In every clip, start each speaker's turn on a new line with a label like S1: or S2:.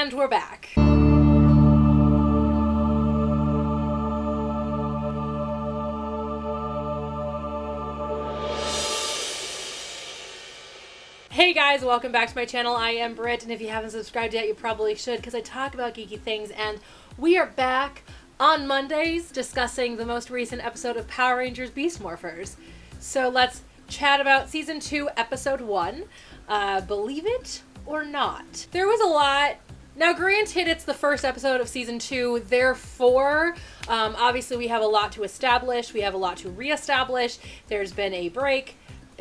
S1: And we're back. Hey guys, welcome back to my channel. I am Britt, and if you haven't subscribed yet, you probably should, because I talk about geeky things, and we are back on Mondays discussing the most recent episode of Power Rangers Beast Morphers. So let's chat about Season 2, Episode 1. Believe it or not. There was a lot. Now, granted, it's the first episode of Season 2, therefore, obviously we have a lot to establish, we have a lot to reestablish. There's been a break,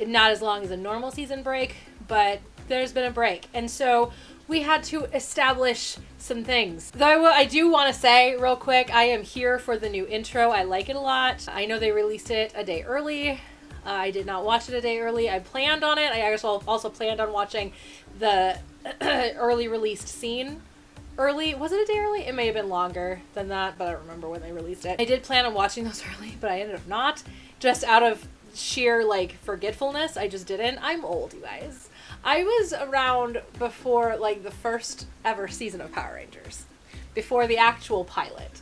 S1: not as long as a normal season break, but there's been a break. And so we had to establish some things. Though I do want to say real quick, I am here for the new intro. I like it a lot. I know they released it a day early. I did not watch it a day early. I planned on it. I also planned on watching the early released scene. Early? Was it a day early? It may have been longer than that, but I don't remember when they released it. I did plan on watching those early, but I ended up not. Just out of sheer, forgetfulness. I just didn't. I'm old, you guys. I was around before, the first ever season of Power Rangers. Before the actual pilot.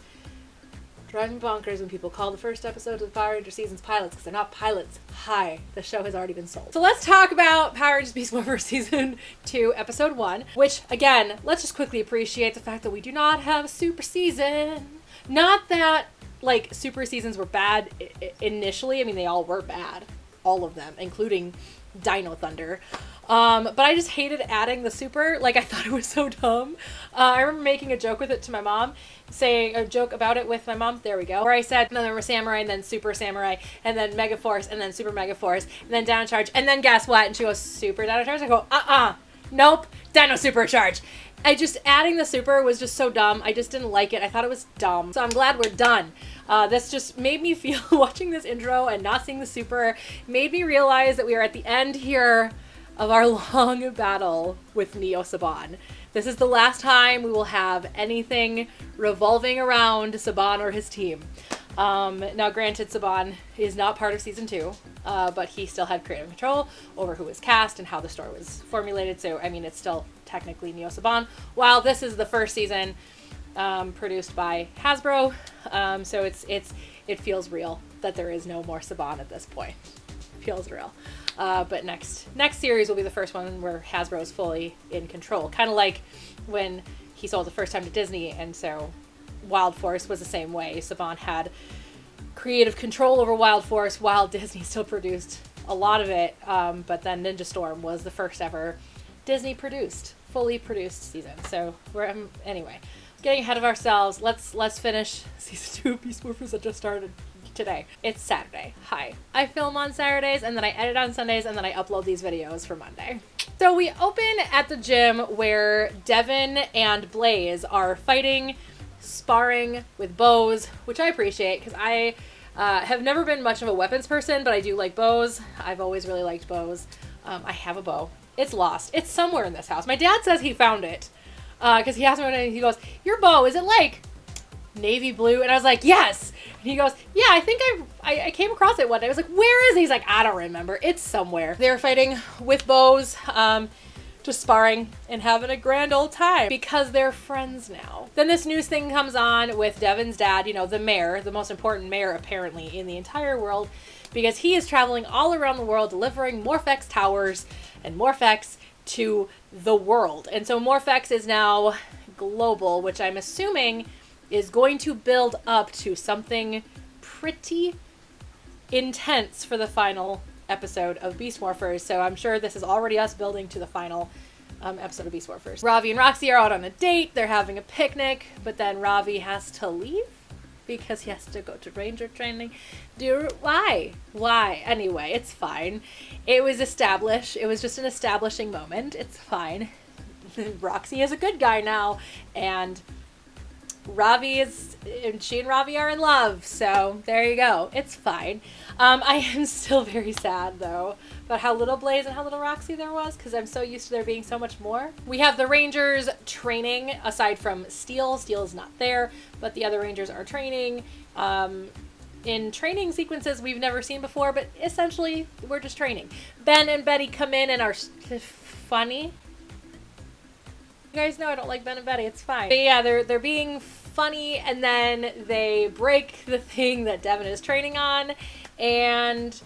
S1: Drives me bonkers when people call the first episode of the Power Rangers seasons pilots, because they're not pilots. Hi, the show has already been sold. So let's talk about Power Rangers Beast Morphers Season 2, Episode 1, which, again, let's just quickly appreciate the fact that we do not have a super season. Not that, super seasons were bad initially. I mean, they all were bad. All of them, including Dino Thunder. But I just hated adding the super. I thought it was so dumb. I remember making a joke with it to my mom, saying a joke about it with my mom. There we go. Where I said, no, there were Samurai, and then Super Samurai, and then Mega Force, and then Super Mega Force, and then Dino Charge, and then guess what? And she goes, Super Dino Charge? I go, nope, Dino Supercharge. Adding the super was just so dumb. I just didn't like it. I thought it was dumb. So I'm glad we're done. This just made me feel, watching this intro and not seeing the super, made me realize that we are at the end here of our long battle with Neo-Saban. This is the last time we will have anything revolving around Saban or his team. Now, granted, Saban is not part of Season 2, but he still had creative control over who was cast and how the story was formulated. So, I mean, it's still technically Neo-Saban. While this is the first season produced by Hasbro, so it feels real that there is no more Saban at this point. It feels real. But next series will be the first one where Hasbro is fully in control. Kind of like when he sold the first time to Disney, and so Wild Force was the same way. Saban had creative control over Wild Force while Disney still produced a lot of it. But then Ninja Storm was the first ever Disney fully produced season. So anyway, getting ahead of ourselves. Let's finish Season 2 of Beast Morphers that just started today. It's Saturday. Hi. I film on Saturdays, and then I edit on Sundays, and then I upload these videos for Monday. So we open at the gym where Devin and Blaze are fighting, sparring with bows, which I appreciate because I have never been much of a weapons person, but I do like bows. I've always really liked bows. I have a bow. It's lost. It's somewhere in this house. My dad says he found it because he asked me, he goes, your bow, is it navy blue? And I was like, yes. And he goes, yeah, I think I came across it one day. I was like, where is it? He's like, I don't remember. It's somewhere. They're fighting with bows, just sparring and having a grand old time because they're friends now. Then this news thing comes on with Devin's dad, the mayor, the most important mayor apparently in the entire world, because he is traveling all around the world delivering Morphex towers and Morphex to the world. And so Morphex is now global, which I'm assuming is going to build up to something pretty intense for the final episode of Beast Morphers. So I'm sure this is already us building to the final episode of Beast Morphers. Ravi and Roxy are out on a date. They're having a picnic, but then Ravi has to leave because he has to go to ranger training. Why? Anyway, it's fine. It was established. It was just an establishing moment. It's fine. Roxy is a good guy now, and she and Ravi are in love, so there you go. It's fine. I am still very sad, though, about how little Blaze and how little Roxy there was, because I'm so used to there being so much more. We have the Rangers training, aside from Steel. Steel is not there, but the other Rangers are training in training sequences we've never seen before, but essentially, we're just training. Ben and Betty come in and are funny. You guys know I don't like Ben and Betty. It's fine. But yeah, they're being funny, and then they break the thing that Devin is training on, and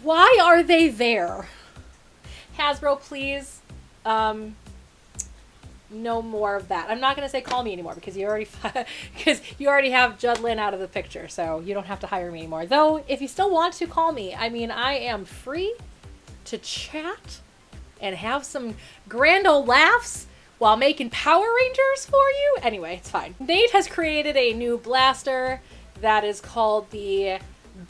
S1: why are they there? Hasbro, please. No more of that. I'm not gonna say call me anymore because you already have Judd Lynn out of the picture, so you don't have to hire me anymore. Though, if you still want to call me, I mean, I am free to chat and have some grand old laughs while making Power Rangers for you. Anyway, it's fine. Nate has created a new blaster that is called the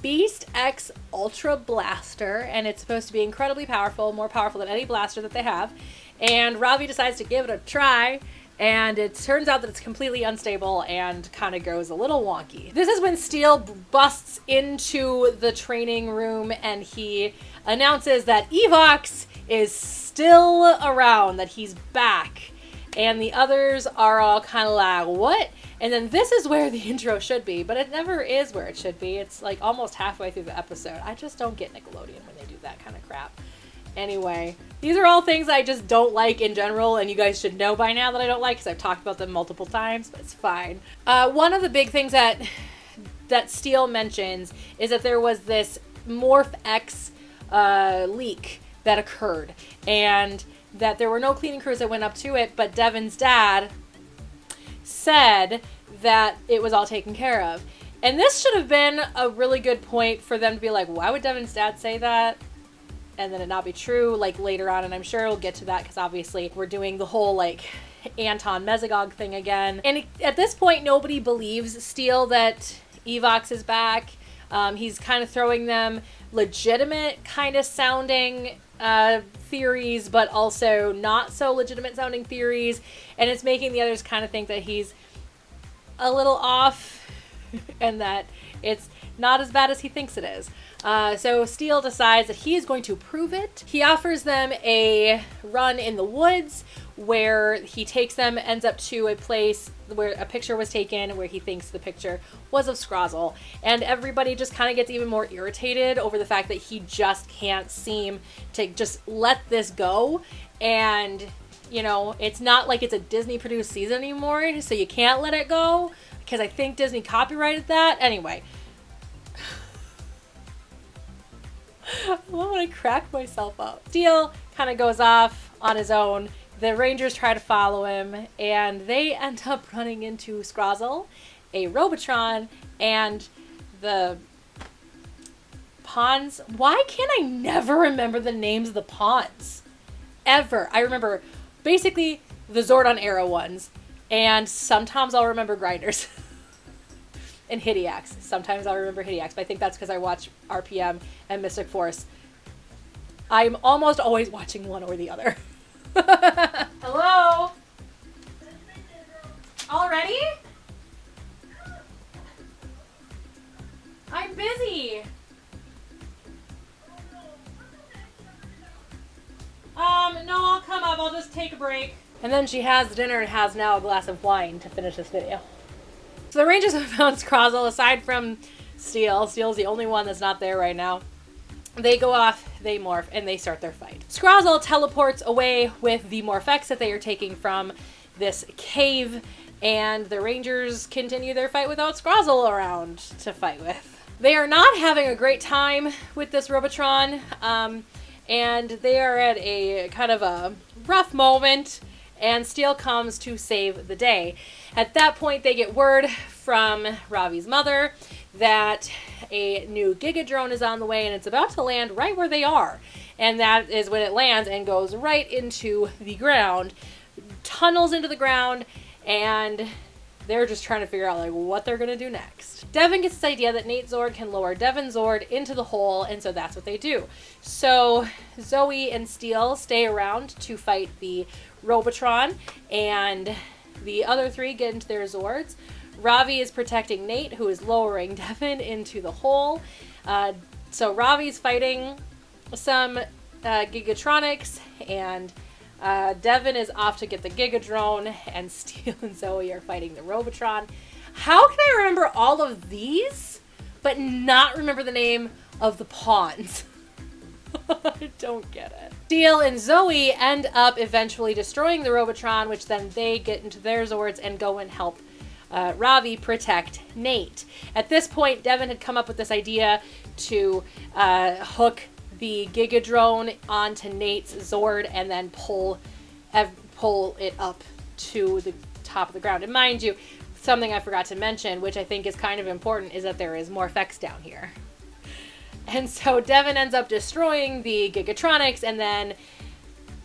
S1: Beast X Ultra Blaster, and it's supposed to be incredibly powerful, more powerful than any blaster that they have. And Ravi decides to give it a try, and it turns out that it's completely unstable and kind of goes a little wonky. This is when Steel busts into the training room, and he announces that Evox is still around, that he's back. And the others are all kind of like, what? And then this is where the intro should be, but it never is where it should be. It's like almost halfway through the episode. I just don't get Nickelodeon when they do that kind of crap. Anyway, these are all things I just don't like in general, and you guys should know by now that I don't like because I've talked about them multiple times, but it's fine. One of the big things that Steel mentions is that there was this Morph X leak that occurred, and that there were no cleaning crews that went up to it, but Devin's dad said that it was all taken care of. And this should have been a really good point for them to be like, why would Devin's dad say that? And then it not be true, like, later on, and I'm sure we'll get to that, because obviously we're doing the whole, like, Anton Mesogog thing again. And at this point, nobody believes Steel that Evox is back. He's kind of throwing them legitimate kind of sounding theories, but also not so legitimate sounding theories, and it's making the others kind of think that he's a little off and that it's not as bad as he thinks it is. So Steel decides that he is going to prove it. He offers them a run in the woods where he takes them, ends up to a place where a picture was taken where he thinks the picture was of Scrozzle. And everybody just kind of gets even more irritated over the fact that he just can't seem to just let this go. And, you know, it's not like it's a Disney produced season anymore, so you can't let it go, because I think Disney copyrighted that. Anyway. I want to crack myself up. Steel kind of goes off on his own. The Rangers try to follow him, and they end up running into Scrozzle, a Robotron, and the pawns. Why can't I never remember the names of the pawns? Ever. I remember basically the Zordon era ones, and sometimes I'll remember Grinders. And Hideax. Sometimes I'll remember Hideax, but I think that's because I watch RPM and Mystic Force. I'm almost always watching one or the other. Hello? Already? I'm busy. No, I'll come up. I'll just take a break. And then she has dinner and has now a glass of wine to finish this video. So the Rangers have found Scrozzle, aside from Steel. Steel's the only one that's not there right now. They go off, they morph, and they start their fight. Scrozzle teleports away with the Morph-X that they are taking from this cave, and the Rangers continue their fight without Scrozzle around to fight with. They are not having a great time with this Robotron, and they are at a kind of a rough moment, and Steel comes to save the day. At that point, they get word from Ravi's mother that a new Giga drone is on the way, and it's about to land right where they are. And that is when it lands and goes right into the ground, tunnels into the ground, and they're just trying to figure out like what they're going to do next. Devin gets this idea that Nate Zord can lower Devin Zord into the hole, and so that's what they do. So Zoe and Steel stay around to fight the Robotron, and the other three get into their Zords. Ravi is protecting Nate, who is lowering Devin into the hole. So Ravi's fighting some Gigatronics, and Devin is off to get the Gigadrone, and Steel and Zoe are fighting the Robotron. How can I remember all of these, but not remember the name of the pawns? I don't get it. Steel and Zoe end up eventually destroying the Robotron, which then they get into their Zords and go and help Ravi protect Nate. At this point, Devin had come up with this idea to hook the Gigadrone onto Nate's Zord and then pull it up to the top of the ground. And mind you, something I forgot to mention, which I think is kind of important, is that there is more effects down here. And so Devin ends up destroying the Gigatronics, and then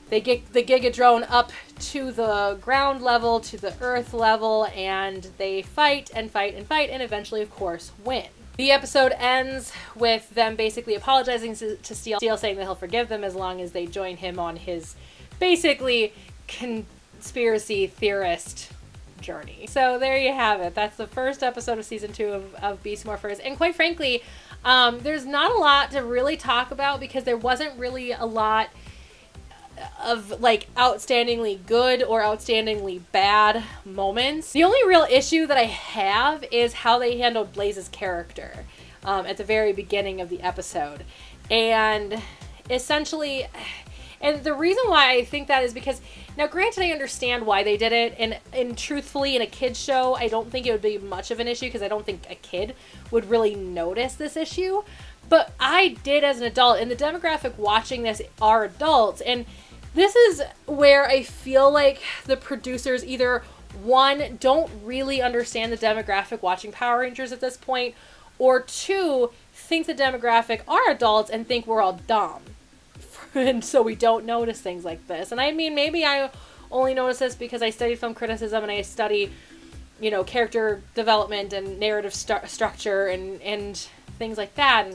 S1: they get the Gigadrone up to the ground level, to the earth level, and they fight and fight and fight, and eventually, of course, win. The episode ends with them basically apologizing to Steel, saying that he'll forgive them as long as they join him on his basically conspiracy theorist journey. So there you have it. That's the first episode of season 2 of Beast Morphers. And quite frankly, there's not a lot to really talk about because there wasn't really a lot of like outstandingly good or outstandingly bad moments. The only real issue that I have is how they handled Blaze's character at the very beginning of the episode. And essentially, and the reason why I think that is because, now granted I understand why they did it, and truthfully in a kid's show I don't think it would be much of an issue because I don't think a kid would really notice this issue, but I did as an adult, and the demographic watching this are adults, and this is where I feel like the producers either, one, don't really understand the demographic watching Power Rangers at this point, or two, think the demographic are adults and think we're all dumb. And so we don't notice things like this. And I mean, maybe I only notice this because I studied film criticism and I study, you know, character development and narrative structure and things like that.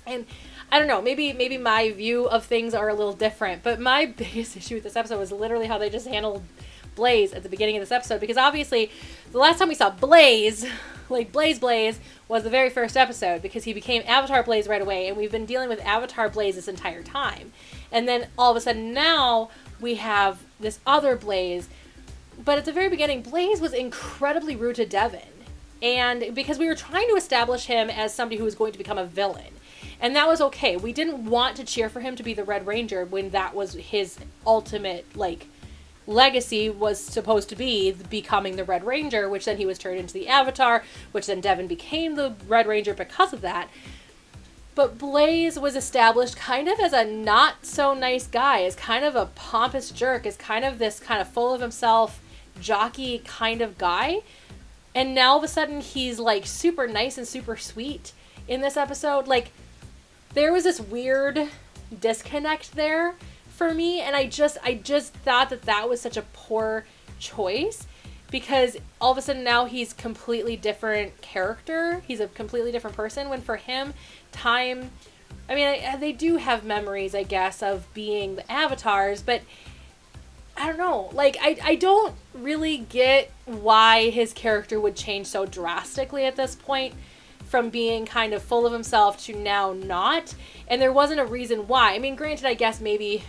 S1: And I don't know, maybe my view of things are a little different. But my biggest issue with this episode was literally how they just handled Blaze at the beginning of this episode. Because obviously, the last time we saw Blaze, like Blaze, was the very first episode because he became Avatar Blaze right away, and we've been dealing with Avatar Blaze this entire time. And then all of a sudden now we have this other Blaze, but at the very beginning Blaze was incredibly rude to Devin, and because we were trying to establish him as somebody who was going to become a villain, and that was okay. We didn't want to cheer for him to be the Red Ranger when that was his ultimate like legacy, was supposed to be becoming the Red Ranger, which then he was turned into the Avatar, which then Devin became the Red Ranger because of that. But Blaze was established kind of as a not so nice guy, as kind of a pompous jerk, as kind of this kind of full of himself, jockey kind of guy. And now all of a sudden he's like super nice and super sweet in this episode. Like, there was this weird disconnect there for me, and I just thought that was such a poor choice, because all of a sudden now he's completely different character. He's a completely different person, when for him, time, I mean, they do have memories, I guess, of being the avatars, but I don't know, like, I don't really get why his character would change so drastically at this point, from being kind of full of himself to now not, and there wasn't a reason why. I mean, granted, I guess maybe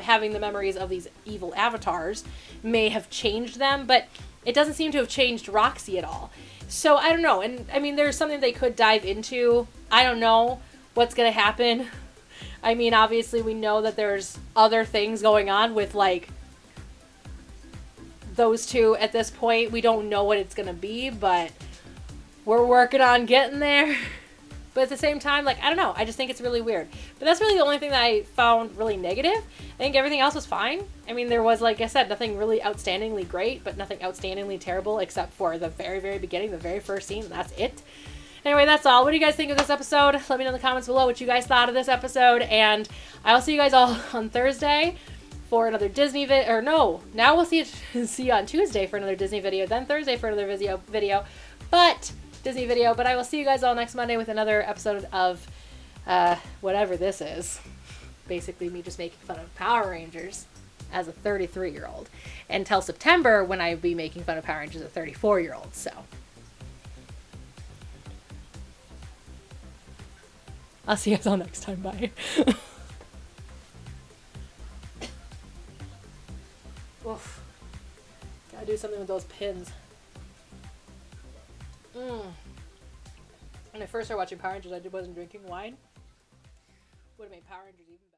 S1: having the memories of these evil avatars may have changed them, but it doesn't seem to have changed Roxy at all. So I don't know. And I mean, there's something they could dive into. I don't know what's going to happen. I mean, obviously we know that there's other things going on with like those two at this point. We don't know what it's going to be, but we're working on getting there. But at the same time, like, I don't know. I just think it's really weird. But that's really the only thing that I found really negative. I think everything else was fine. I mean, there was, like I said, nothing really outstandingly great, but nothing outstandingly terrible, except for the very, very beginning, the very first scene. That's it. Anyway, that's all. What do you guys think of this episode? Let me know in the comments below what you guys thought of this episode. And I'll see you guys all on Thursday for another Disney video. Or no, now we'll see you on Tuesday for another Disney video, then Thursday for another video. But Disney video, but I will see you guys all next Monday with another episode of whatever this is. Basically me just making fun of Power Rangers as a 33-year-old. Until September, when I will be making fun of Power Rangers as a 34-year-old, so. I'll see you guys all next time. Bye. Oof. Gotta do something with those pins. When I first started watching Power Rangers, I wasn't drinking wine. would have made Power Rangers even better.